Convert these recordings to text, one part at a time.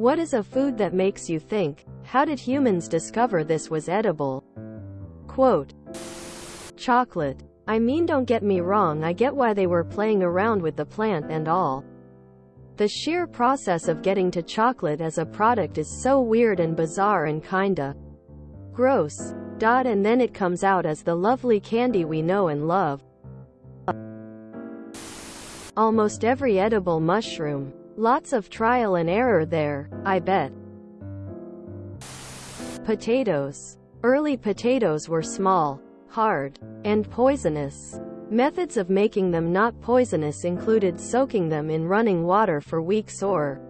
What is a food that makes you think, how did humans discover this was edible? Quote, chocolate. I mean, don't get me wrong, I get why they were playing around with the plant and all. The sheer process of getting to chocolate as a product is so weird and bizarre and kinda gross. And then it comes out as the lovely candy we know and love. Almost every edible mushroom. Lots of trial and error there, I bet. Potatoes. Early potatoes were small, hard, and poisonous. Methods of making them not poisonous included soaking them in running water for weeks or,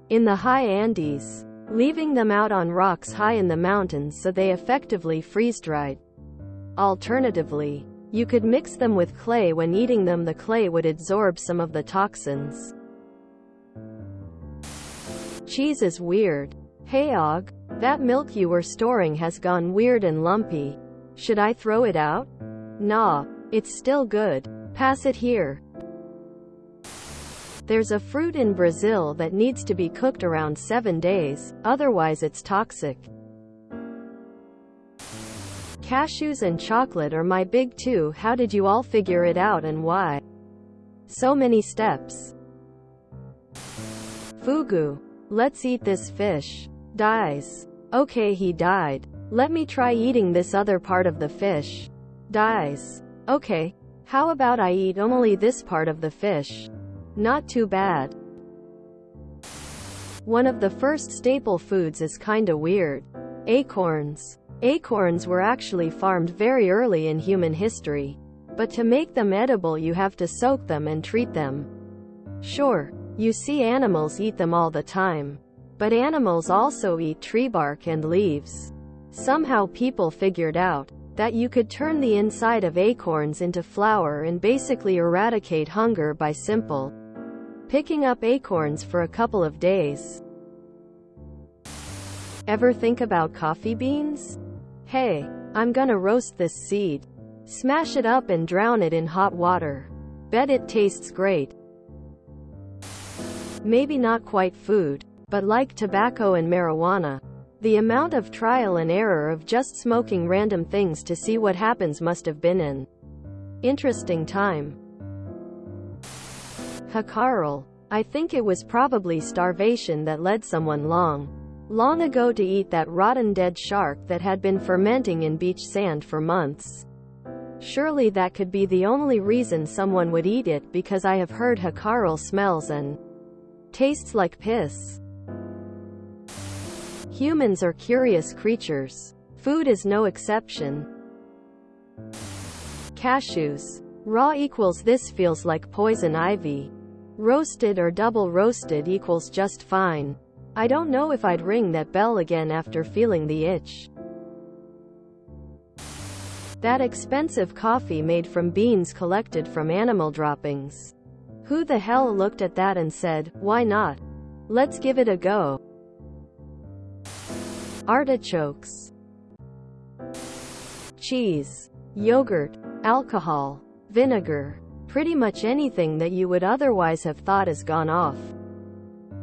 in the high Andes, leaving them out on rocks high in the mountains so they effectively freeze-dried. Alternatively, you could mix them with clay. When eating them, the clay would absorb some of the toxins. Cheese is weird. Hey Og, that milk you were storing has gone weird and lumpy. Should I throw it out? Nah, it's still good. Pass it here. There's a fruit in Brazil that needs to be cooked around 7 days, otherwise it's toxic. Cashews and chocolate are my big two. How did you all figure it out and why? So many steps. Fugu. Let's eat this fish. Dies. Okay, he died. Let me try eating this other part of the fish. Dies. Okay. How about I eat only this part of the fish? Not too bad. One of the first staple foods is kinda weird. Acorns. Acorns were actually farmed very early in human history. But to make them edible you have to soak them and treat them. Sure, you see animals eat them all the time. But animals also eat tree bark and leaves. Somehow people figured out that you could turn the inside of acorns into flour and basically eradicate hunger by simple picking up acorns for a couple of days. Ever think about coffee beans? Hey, I'm gonna roast this seed. Smash it up and drown it in hot water. Bet it tastes great. Maybe not quite food, but like tobacco and marijuana. The amount of trial and error of just smoking random things to see what happens must have been an interesting time. Hakarl. I think it was probably starvation that led someone long ago to eat that rotten dead shark that had been fermenting in beach sand for months. Surely that could be the only reason someone would eat it, because I have heard Hakarl smells and tastes like piss. Humans are curious creatures. Food is no exception. Cashews. Raw equals this feels like poison ivy. Roasted or double roasted equals just fine. I don't know if I'd ring that bell again after feeling the itch. That expensive coffee made from beans collected from animal droppings. Who the hell looked at that and said, why not? Let's give it a go. Artichokes. Cheese. Yogurt. Alcohol. Vinegar. Pretty much anything that you would otherwise have thought has gone off.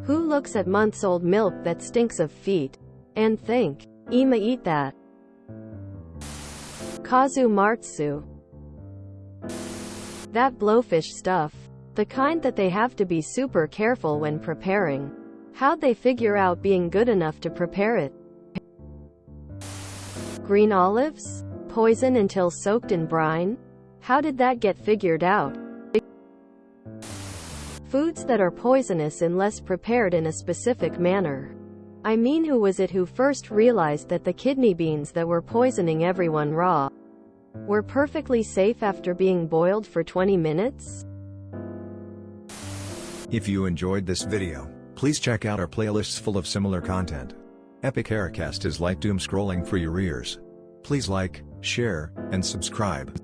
Who looks at months-old milk that stinks of feet and think, I'ma eat that? Kazu martsu. That blowfish stuff. The kind that they have to be super careful when preparing. How'd they figure out being good enough to prepare it? Green olives? Poison until soaked in brine? How did that get figured out? Foods that are poisonous unless prepared in a specific manner. I mean, who was it who first realized that the kidney beans that were poisoning everyone raw were perfectly safe after being boiled for 20 minutes? If you enjoyed this video, please check out our playlists full of similar content. Epic Aircast is like doom scrolling for your ears. Please like, share, and subscribe.